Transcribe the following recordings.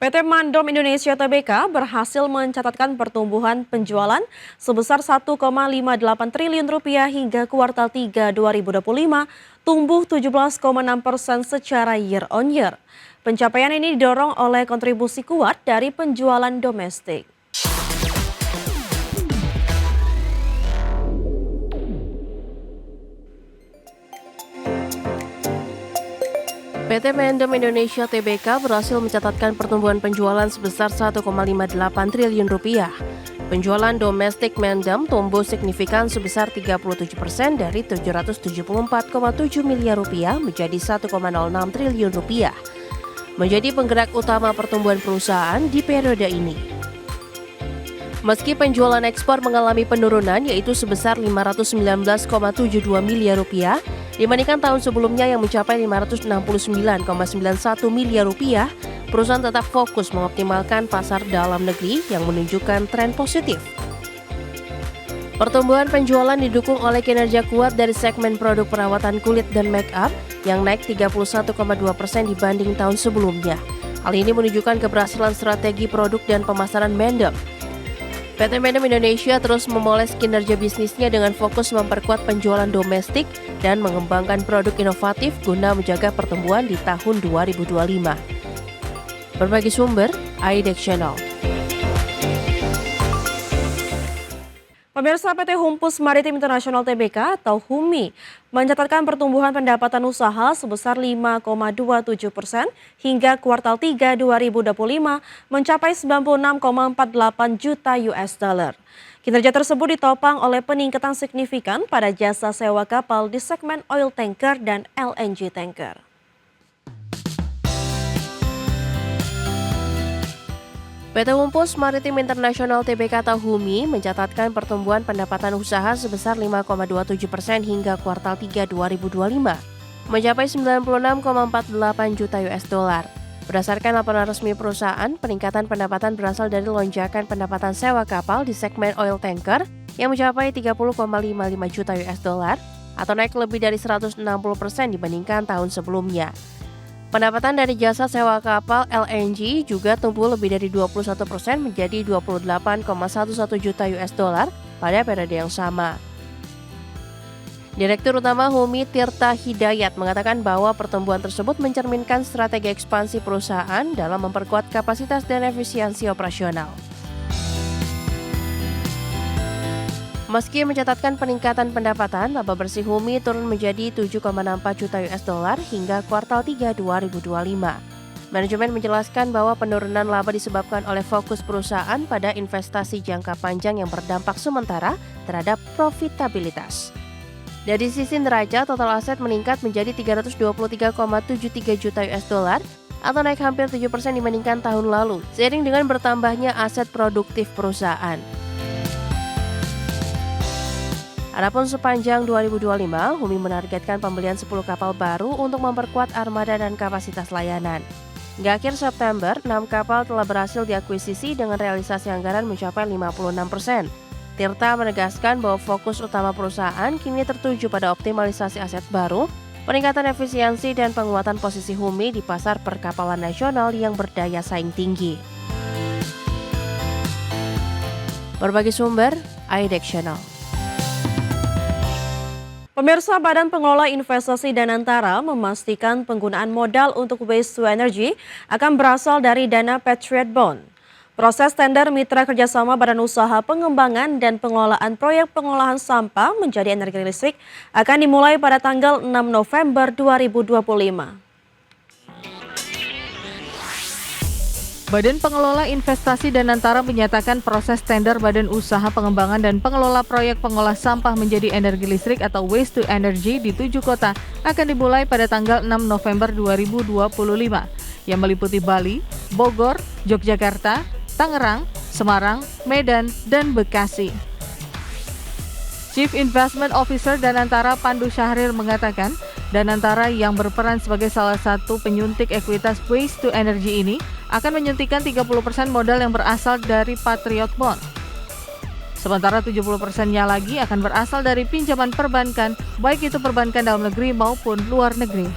PT Mandom Indonesia Tbk berhasil mencatatkan pertumbuhan penjualan sebesar 1,58 triliun rupiah hingga kuartal 3 2025, tumbuh 17,6% secara year on year. Pencapaian ini didorong oleh kontribusi kuat dari penjualan domestik. PT Mandom Indonesia Tbk berhasil mencatatkan pertumbuhan penjualan sebesar 1,58 triliun rupiah. Penjualan domestik Mandom tumbuh signifikan sebesar 37% dari 774,7 miliar rupiah menjadi 1,06 triliun rupiah. Menjadi penggerak utama pertumbuhan perusahaan di periode ini. Meski penjualan ekspor mengalami penurunan yaitu sebesar 519,72 miliar rupiah, dibandingkan tahun sebelumnya yang mencapai 569,91 miliar rupiah, perusahaan tetap fokus mengoptimalkan pasar dalam negeri yang menunjukkan tren positif. Pertumbuhan penjualan didukung oleh kinerja kuat dari segmen produk perawatan kulit dan make up yang naik 31,2% dibanding tahun sebelumnya. Hal ini menunjukkan keberhasilan strategi produk dan pemasaran Mandom. PT Mandom Indonesia terus memoles kinerja bisnisnya dengan fokus memperkuat penjualan domestik dan mengembangkan produk inovatif guna menjaga pertumbuhan di tahun 2025. Berbagi sumber, IDEX Channel. Pemirsa, PT Humpus Maritim Internasional Tbk atau HUMI mencatatkan pertumbuhan pendapatan usaha sebesar 5,27% hingga kuartal 3 2025 mencapai 96,48 juta US dollar. Kinerja tersebut ditopang oleh peningkatan signifikan pada jasa sewa kapal di segmen oil tanker dan LNG tanker. PT Humpus Maritim Internasional Tbk atau HUMI mencatatkan pertumbuhan pendapatan usaha sebesar 5,27% hingga kuartal 3 2025, mencapai 96,48 juta US dollar. Berdasarkan laporan resmi perusahaan, peningkatan pendapatan berasal dari lonjakan pendapatan sewa kapal di segmen oil tanker yang mencapai 30,55 juta US dollar atau naik lebih dari 160% dibandingkan tahun sebelumnya. Pendapatan dari jasa sewa kapal LNG juga tumbuh lebih dari 21% menjadi 28,11 juta US dollar pada periode yang sama. Direktur Utama HUMI Tirta Hidayat mengatakan bahwa pertumbuhan tersebut mencerminkan strategi ekspansi perusahaan dalam memperkuat kapasitas dan efisiensi operasional. Meski mencatatkan peningkatan pendapatan, laba bersih HUMI turun menjadi 7,64 juta US dollar hingga kuartal 3 2025. Manajemen menjelaskan bahwa penurunan laba disebabkan oleh fokus perusahaan pada investasi jangka panjang yang berdampak sementara terhadap profitabilitas. Dari sisi neraca, total aset meningkat menjadi 323,73 juta US dollar atau naik hampir 7% dibandingkan tahun lalu, seiring dengan bertambahnya aset produktif perusahaan. Adapun sepanjang 2025, HUMI menargetkan pembelian 10 kapal baru untuk memperkuat armada dan kapasitas layanan. Hingga akhir September, 6 kapal telah berhasil diakuisisi dengan realisasi anggaran mencapai 56%. Tirta menegaskan bahwa fokus utama perusahaan kini tertuju pada optimalisasi aset baru, peningkatan efisiensi dan penguatan posisi HUMI di pasar perkapalan nasional yang berdaya saing tinggi. Berbagi sumber, IDEX Channel. Pemirsa, Badan Pengelola Investasi Danantara memastikan penggunaan modal untuk waste to energy akan berasal dari dana Patriot Bond. Proses tender mitra kerjasama Badan Usaha Pengembangan dan Pengelolaan Proyek Pengolahan Sampah menjadi energi listrik akan dimulai pada tanggal 6 November 2025. Badan Pengelola Investasi Danantara menyatakan proses tender Badan Usaha Pengembangan dan Pengelola Proyek Pengolah Sampah menjadi energi listrik atau waste to energy di 7 kota akan dimulai pada tanggal 6 November 2025 yang meliputi Bali, Bogor, Yogyakarta, Tangerang, Semarang, Medan, dan Bekasi. Chief Investment Officer Danantara Pandu Syahrir mengatakan, Danantara yang berperan sebagai salah satu penyuntik ekuitas waste to energy ini akan menyuntikkan 30% modal yang berasal dari Patriot Bond. Sementara 70%-nya lagi akan berasal dari pinjaman perbankan, baik itu perbankan dalam negeri maupun luar negeri.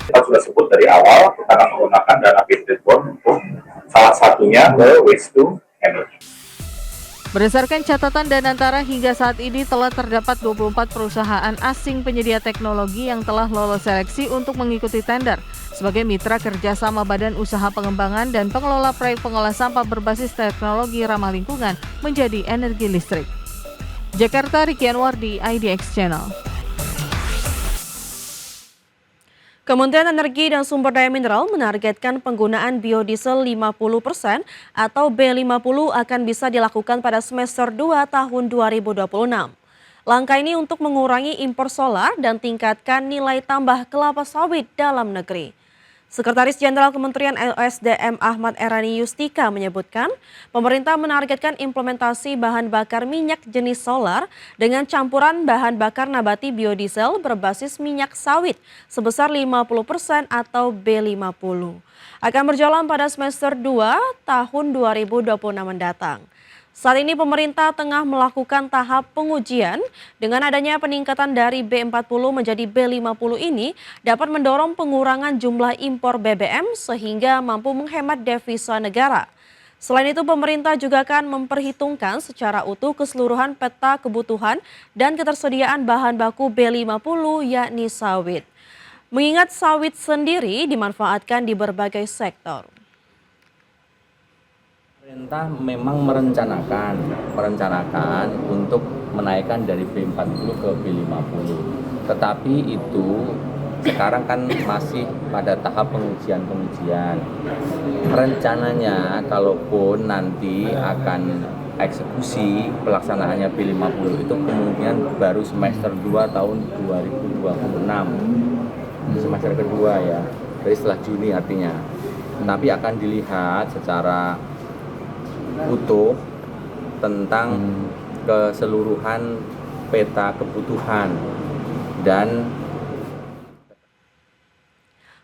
Kita sudah sebut dari awal, kita akan menggunakan dana Patriot Bond untuk salah satunya ke waste to energy. Berdasarkan catatan Danantara, hingga saat ini telah terdapat 24 perusahaan asing penyedia teknologi yang telah lolos seleksi untuk mengikuti tender sebagai mitra kerjasama Badan Usaha Pengembangan dan Pengelola Proyek Pengolah Sampah berbasis teknologi ramah lingkungan menjadi energi listrik. Jakarta, Ricky Anwardi, IDX Channel. Kementerian Energi dan Sumber Daya Mineral menargetkan penggunaan biodiesel 50% atau B50 akan bisa dilakukan pada semester 2 tahun 2026. Langkah ini untuk mengurangi impor solar dan tingkatkan nilai tambah kelapa sawit dalam negeri. Sekretaris Jenderal Kementerian ESDM Ahmad Erani Yustika menyebutkan, pemerintah menargetkan implementasi bahan bakar minyak jenis solar dengan campuran bahan bakar nabati biodiesel berbasis minyak sawit sebesar 50% atau B50. Akan berjalan pada semester 2 tahun 2026 mendatang. Saat ini pemerintah tengah melakukan tahap pengujian. Dengan adanya peningkatan dari B40 menjadi B50 ini dapat mendorong pengurangan jumlah impor BBM sehingga mampu menghemat devisa negara. Selain itu pemerintah juga akan memperhitungkan secara utuh keseluruhan peta kebutuhan dan ketersediaan bahan baku B50 yakni sawit. Mengingat sawit sendiri dimanfaatkan di berbagai sektor. Pemerintah memang merencanakan untuk menaikkan dari B40 ke B50. Tetapi itu sekarang kan masih pada tahap pengujian. Rencananya kalaupun nanti akan eksekusi pelaksanaannya B50 itu kemungkinan baru semester 2 tahun 2026. Semester kedua ya, jadi setelah Juni artinya. Tapi akan dilihat secara utuh tentang keseluruhan peta kebutuhan dan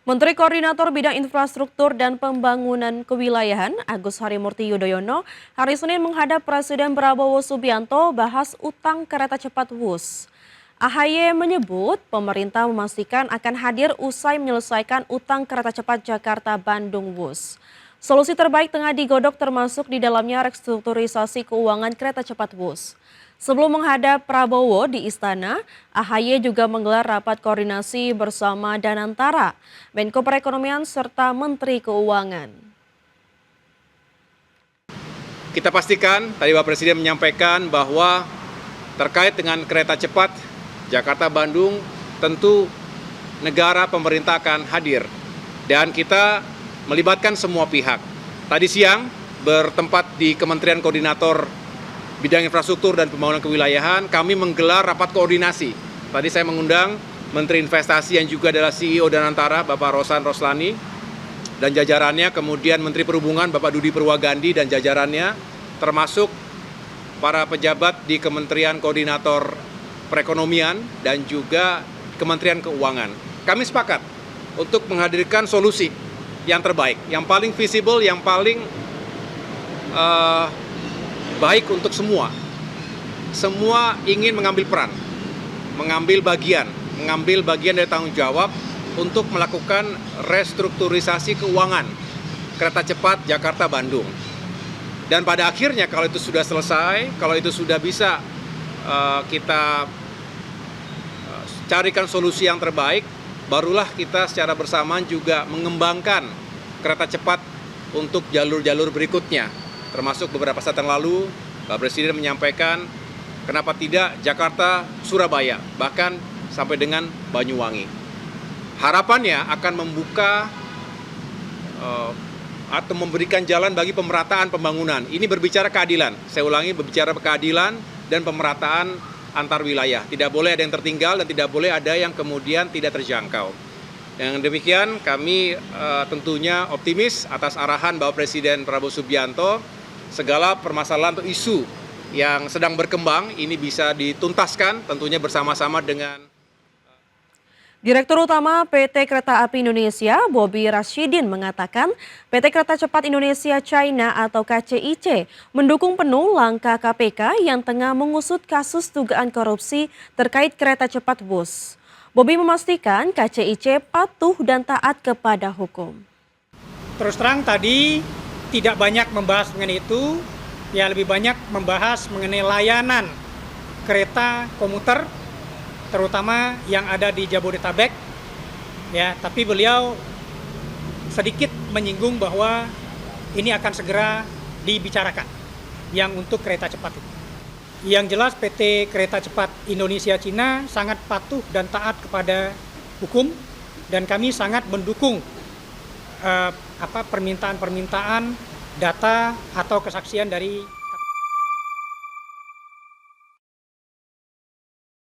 Menteri Koordinator Bidang Infrastruktur dan Pembangunan Kewilayahan Agus Harimurti Yudhoyono hari Senin menghadap Presiden Prabowo Subianto bahas utang kereta cepat Wus. AHY menyebut pemerintah memastikan akan hadir usai menyelesaikan utang kereta cepat Jakarta-Bandung Wus. Solusi terbaik tengah digodok termasuk di dalamnya restrukturisasi keuangan kereta cepat Wus. Sebelum menghadap Prabowo di Istana, AHY juga menggelar rapat koordinasi bersama Danantara, Menko Perekonomian serta Menteri Keuangan. Kita pastikan, tadi Pak Presiden menyampaikan bahwa terkait dengan kereta cepat Jakarta-Bandung, tentu negara pemerintah akan hadir. Dan kita melibatkan semua pihak. Tadi siang bertempat di Kementerian Koordinator Bidang Infrastruktur dan Pembangunan Kewilayahan, kami menggelar rapat koordinasi. Tadi saya mengundang Menteri Investasi yang juga adalah CEO Danantara, Bapak Rosan Roslani, dan jajarannya, kemudian Menteri Perhubungan, Bapak Dudi Purwagandi dan jajarannya, termasuk para pejabat di Kementerian Koordinator Perekonomian dan juga Kementerian Keuangan. Kami sepakat untuk menghadirkan solusi yang terbaik, yang paling visible, yang paling baik untuk semua. Semua ingin mengambil peran, mengambil bagian dari tanggung jawab untuk melakukan restrukturisasi keuangan kereta cepat Jakarta-Bandung. Dan pada akhirnya kalau itu sudah selesai, kalau itu sudah bisa kita carikan solusi yang terbaik, barulah kita secara bersamaan juga mengembangkan kereta cepat untuk jalur-jalur berikutnya. Termasuk beberapa saat yang lalu, Pak Presiden menyampaikan kenapa tidak Jakarta-Surabaya, bahkan sampai dengan Banyuwangi. Harapannya akan membuka atau memberikan jalan bagi pemerataan pembangunan. Ini berbicara keadilan, saya ulangi, berbicara keadilan dan pemerataan antar wilayah. Tidak boleh ada yang tertinggal dan tidak boleh ada yang kemudian tidak terjangkau. Dengan demikian kami tentunya optimis atas arahan Bapak Presiden Prabowo Subianto, segala permasalahan atau isu yang sedang berkembang ini bisa dituntaskan tentunya bersama-sama dengan Direktur Utama PT Kereta Api Indonesia, Bobi Rashidin mengatakan PT Kereta Cepat Indonesia China atau KCIC mendukung penuh langkah KPK yang tengah mengusut kasus dugaan korupsi terkait kereta cepat Wus. Bobi memastikan KCIC patuh dan taat kepada hukum. Terus terang tadi tidak banyak membahas mengenai itu, ya lebih banyak membahas mengenai layanan kereta komuter, terutama yang ada di Jabodetabek. Ya, tapi beliau sedikit menyinggung bahwa ini akan segera dibicarakan yang untuk kereta cepat itu. Yang jelas PT Kereta Cepat Indonesia Cina sangat patuh dan taat kepada hukum, dan kami sangat mendukung permintaan-permintaan data atau kesaksian dari